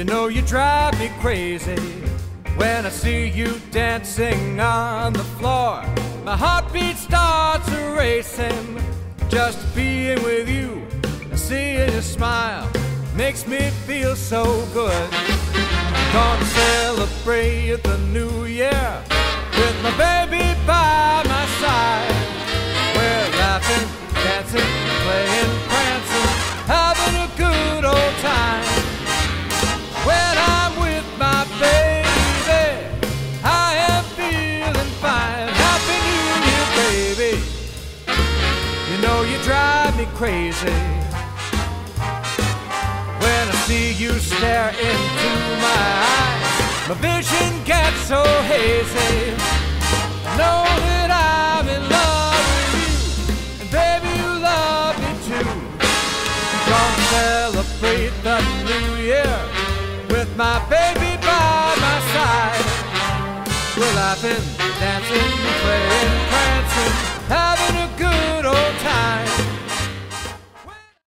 You know you drive me crazy when I see you dancing on the floor. My heartbeat starts racing just being with you. Seeing you smile makes me feel so good. Gonna celebrate the new year with my baby by my side. We're laughing, dancing, playing, prancing, having a good old time. When I'm with my baby, I am feeling fine. Happy New Year, baby. You know you drive me crazy when I see you stare into my eyes. My vision gets so hazy. I know that I'm in love with you, and baby you love me too. Gonna celebrate the new year with my baby by my side. We're laughing, dancing, playing.